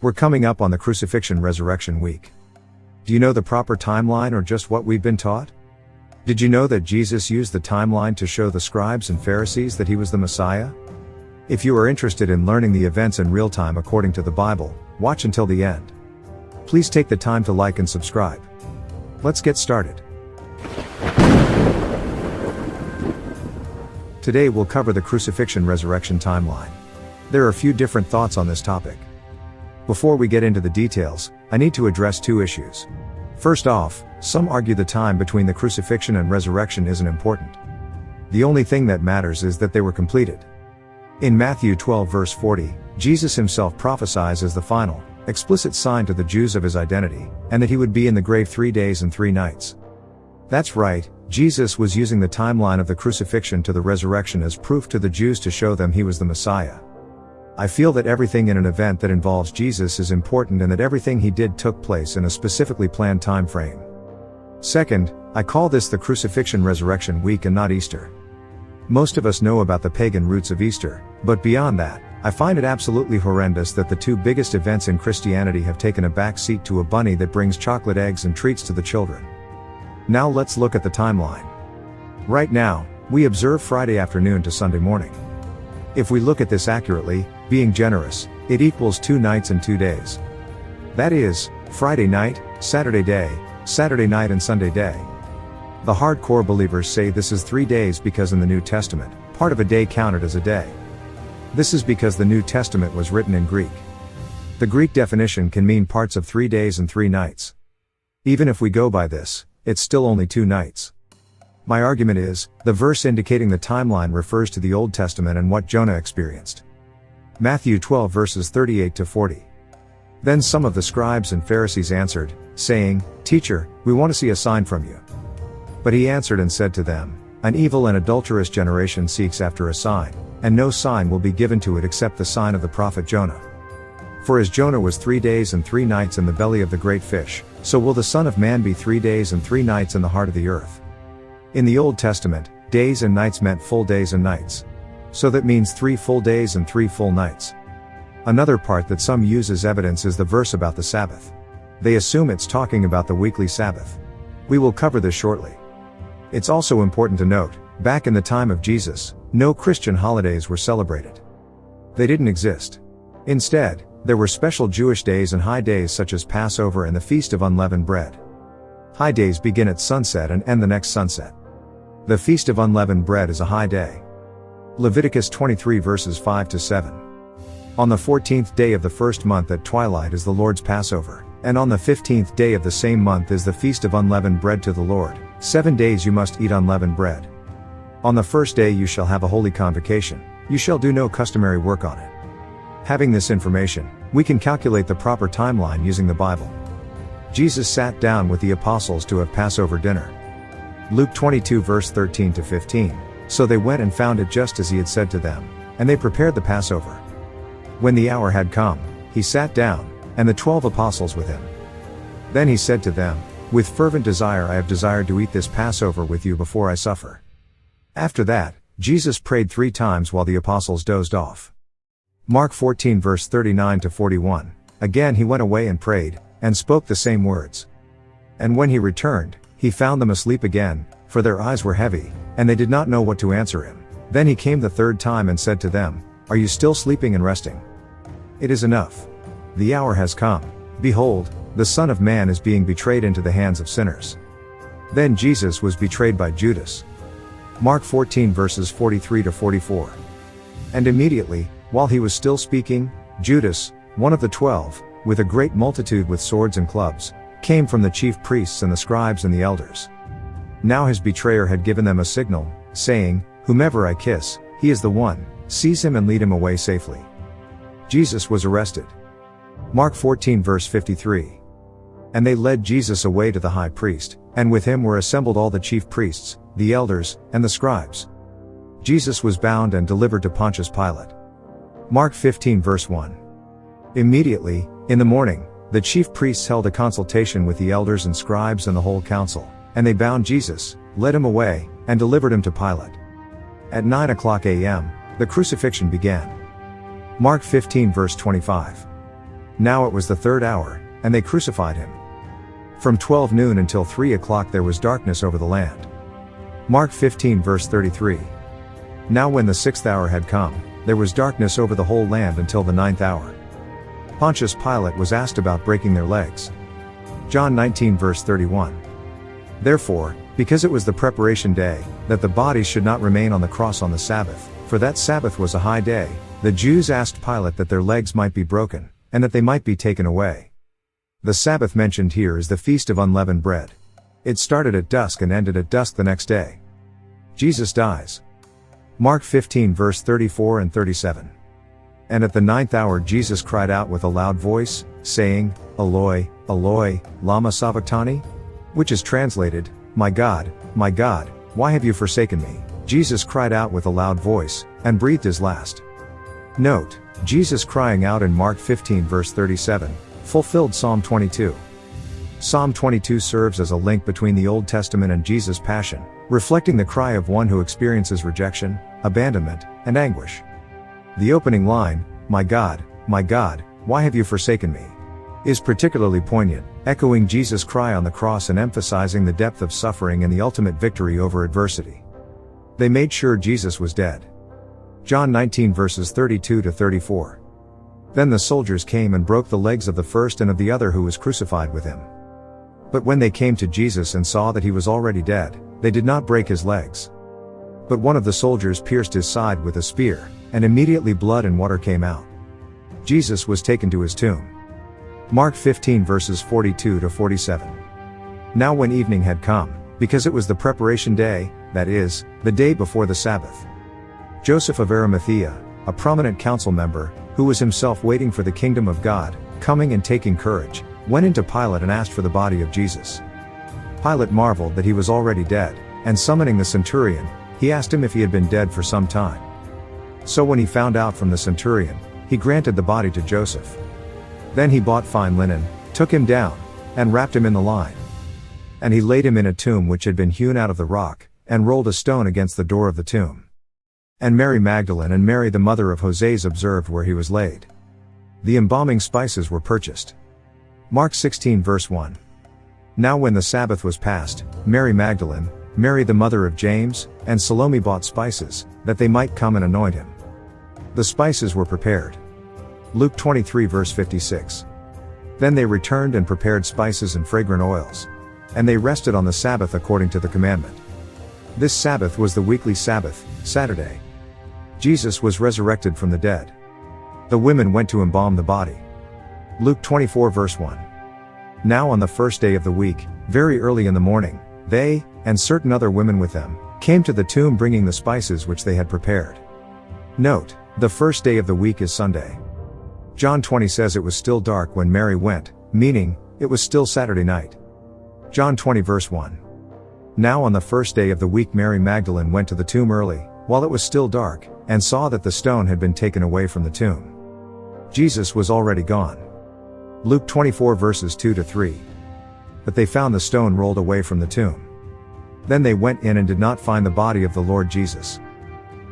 We're coming up on the Crucifixion Resurrection Week. Do you know the proper timeline or just what we've been taught? Did you know that Jesus used the timeline to show the scribes and Pharisees that he was the Messiah? If you are interested in learning the events in real time according to the Bible, watch until the end. Please take the time to like and subscribe. Let's get started. Today we'll cover the Crucifixion Resurrection timeline. There are a few different thoughts on this topic. Before we get into the details, I need to address two issues. First off, some argue the time between the crucifixion and resurrection isn't important. The only thing that matters is that they were completed. In Matthew 12 verse 40, Jesus himself prophesies as the final, explicit sign to the Jews of his identity, and that he would be in the grave 3 days and 3 nights. That's right, Jesus was using the timeline of the crucifixion to the resurrection as proof to the Jews to show them he was the Messiah. I feel that everything in an event that involves Jesus is important and that everything he did took place in a specifically planned time frame. Second, I call this the Crucifixion Resurrection Week and not Easter. Most of us know about the pagan roots of Easter, but beyond that, I find it absolutely horrendous that the two biggest events in Christianity have taken a back seat to a bunny that brings chocolate eggs and treats to the children. Now let's look at the timeline. Right now, we observe Friday afternoon to Sunday morning. If we look at this accurately, being generous, it equals 2 nights and 2 days. That is, Friday night, Saturday day, Saturday night and Sunday day. The hardcore believers say this is 3 days because in the New Testament, part of a day counted as a day. This is because the New Testament was written in Greek. The Greek definition can mean parts of 3 days and 3 nights. Even if we go by this, it's still only 2 nights. My argument is, the verse indicating the timeline refers to the Old Testament and what Jonah experienced. Matthew 12 verses 38 to 40. Then some of the scribes and Pharisees answered, saying, "Teacher, we want to see a sign from you." But he answered and said to them, "An evil and adulterous generation seeks after a sign, and no sign will be given to it except the sign of the prophet Jonah. For as Jonah was 3 days and 3 nights in the belly of the great fish, so will the Son of Man be 3 days and 3 nights in the heart of the earth." In the Old Testament, days and nights meant full days and nights. So that means 3 full days and 3 full nights. Another part that some use as evidence is the verse about the Sabbath. They assume it's talking about the weekly Sabbath. We will cover this shortly. It's also important to note, back in the time of Jesus, no Christian holidays were celebrated. They didn't exist. Instead, there were special Jewish days and high days such as Passover and the Feast of Unleavened Bread. High days begin at sunset and end the next sunset. The Feast of Unleavened Bread is a high day. Leviticus 23 verses 5 to 7. On the 14th day of the first month at twilight is the Lord's Passover, and on the 15th day of the same month is the Feast of Unleavened Bread to the Lord. 7 days you must eat unleavened bread. On the first day you shall have a holy convocation, you shall do no customary work on it. Having this information, we can calculate the proper timeline using the Bible. Jesus sat down with the apostles to have Passover dinner. Luke 22 verse 13 to 15. So they went and found it just as he had said to them, and they prepared the Passover. When the hour had come, he sat down, and the 12 apostles with him. Then he said to them, "With fervent desire I have desired to eat this Passover with you before I suffer." After that, Jesus prayed 3 times while the apostles dozed off. Mark 14 verse 39 to 41. Again he went away and prayed, and spoke the same words. And when he returned, he found them asleep again, for their eyes were heavy, and they did not know what to answer him. Then he came the 3rd time and said to them, "Are you still sleeping and resting? It is enough. The hour has come. Behold, the Son of Man is being betrayed into the hands of sinners." Then Jesus was betrayed by Judas. Mark 14 verses 43 to 44. And immediately, while he was still speaking, Judas, one of the 12, with a great multitude with swords and clubs, came from the chief priests and the scribes and the elders. Now his betrayer had given them a signal, saying, "Whomever I kiss, he is the one, seize him and lead him away safely." Jesus was arrested. Mark 14 verse 53. And they led Jesus away to the high priest, and with him were assembled all the chief priests, the elders, and the scribes. Jesus was bound and delivered to Pontius Pilate. Mark 15 verse 1. Immediately, in the morning, the chief priests held a consultation with the elders and scribes and the whole council, and they bound Jesus, led him away, and delivered him to Pilate. At 9 a.m., the crucifixion began. Mark 15 verse 25. Now it was the 3rd hour, and they crucified him. From 12 noon until 3 o'clock there was darkness over the land. Mark 15 verse 33. Now when the 6th hour had come, there was darkness over the whole land until the 9th hour. Pontius Pilate was asked about breaking their legs. John 19 verse 31. Therefore, because it was the preparation day, that the bodies should not remain on the cross on the Sabbath, for that Sabbath was a high day, the Jews asked Pilate that their legs might be broken, and that they might be taken away. The Sabbath mentioned here is the Feast of Unleavened Bread. It started at dusk and ended at dusk the next day. Jesus dies. Mark 15 verse 34 and 37. And at the 9th hour Jesus cried out with a loud voice, saying, Eloi, Eloi, lama sabachthani? Which is translated, my God, why have you forsaken me? Jesus cried out with a loud voice, and breathed his last. Note, Jesus crying out in Mark 15 verse 37, fulfilled Psalm 22. Psalm 22 serves as a link between the Old Testament and Jesus' Passion, reflecting the cry of one who experiences rejection, abandonment, and anguish. The opening line, my God, why have you forsaken me? Is particularly poignant, echoing Jesus' cry on the cross and emphasizing the depth of suffering and the ultimate victory over adversity. They made sure Jesus was dead. John 19 verses 32 to 34. Then the soldiers came and broke the legs of the first and of the other who was crucified with him. But when they came to Jesus and saw that he was already dead, they did not break his legs. But one of the soldiers pierced his side with a spear, and immediately blood and water came out. Jesus was taken to his tomb. Mark 15 verses 42 to 47. Now when evening had come, because it was the preparation day, that is, the day before the Sabbath, Joseph of Arimathea, a prominent council member, who was himself waiting for the kingdom of God, coming and taking courage, went into Pilate and asked for the body of Jesus. Pilate marveled that he was already dead, and summoning the centurion, he asked him if he had been dead for some time. So when he found out from the centurion, he granted the body to Joseph. Then he bought fine linen, took him down, and wrapped him in the line. And he laid him in a tomb which had been hewn out of the rock, and rolled a stone against the door of the tomb. And Mary Magdalene and Mary the mother of Joses observed where he was laid. The embalming spices were purchased. Mark 16 verse 1. Now when the Sabbath was past, Mary Magdalene, Mary the mother of James, and Salome bought spices, that they might come and anoint him. The spices were prepared. Luke 23 verse 56. Then they returned and prepared spices and fragrant oils. And they rested on the Sabbath according to the commandment. This Sabbath was the weekly Sabbath, Saturday. Jesus was resurrected from the dead. The women went to embalm the body. Luke 24 verse 1. Now on the first day of the week, very early in the morning, they, and certain other women with them, came to the tomb bringing the spices which they had prepared. Note, the first day of the week is Sunday. John 20 says it was still dark when Mary went, meaning, it was still Saturday night. John 20 verse 1. Now on the first day of the week Mary Magdalene went to the tomb early, while it was still dark, and saw that the stone had been taken away from the tomb. Jesus was already gone. Luke 24 verses 2 to 3. But they found the stone rolled away from the tomb. Then they went in and did not find the body of the Lord Jesus.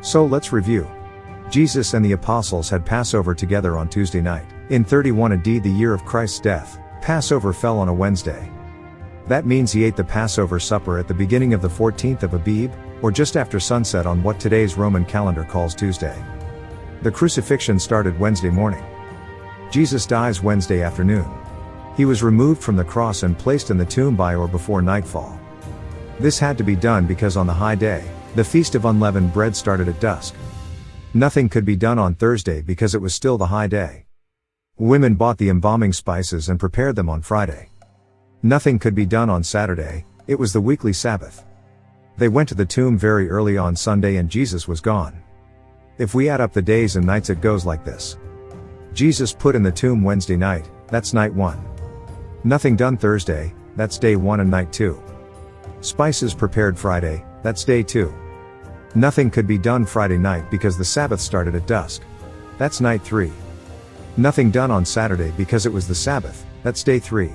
So let's review. Jesus and the apostles had Passover together on Tuesday night. In 31 AD, the year of Christ's death, Passover fell on a Wednesday. That means he ate the Passover supper at the beginning of the 14th of Abib, or just after sunset on what today's Roman calendar calls Tuesday. The crucifixion started Wednesday morning. Jesus dies Wednesday afternoon. He was removed from the cross and placed in the tomb by or before nightfall. This had to be done because on the high day, the Feast of Unleavened Bread started at dusk. Nothing could be done on Thursday because it was still the high day. Women bought the embalming spices and prepared them on Friday. Nothing could be done on Saturday, it was the weekly Sabbath. They went to the tomb very early on Sunday and Jesus was gone. If we add up the days and nights it goes like this. Jesus put in the tomb Wednesday night, that's night 1. Nothing done Thursday, that's day 1 and night 2. Spices prepared Friday, that's day 2. Nothing could be done Friday night because the Sabbath started at dusk. That's night 3. Nothing done on Saturday because it was the Sabbath, that's day 3.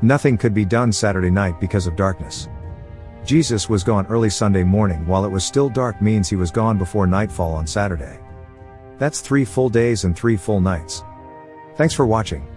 Nothing could be done Saturday night because of darkness. Jesus was gone early Sunday morning while it was still dark means he was gone before nightfall on Saturday. That's 3 full days and 3 full nights. Thanks for watching.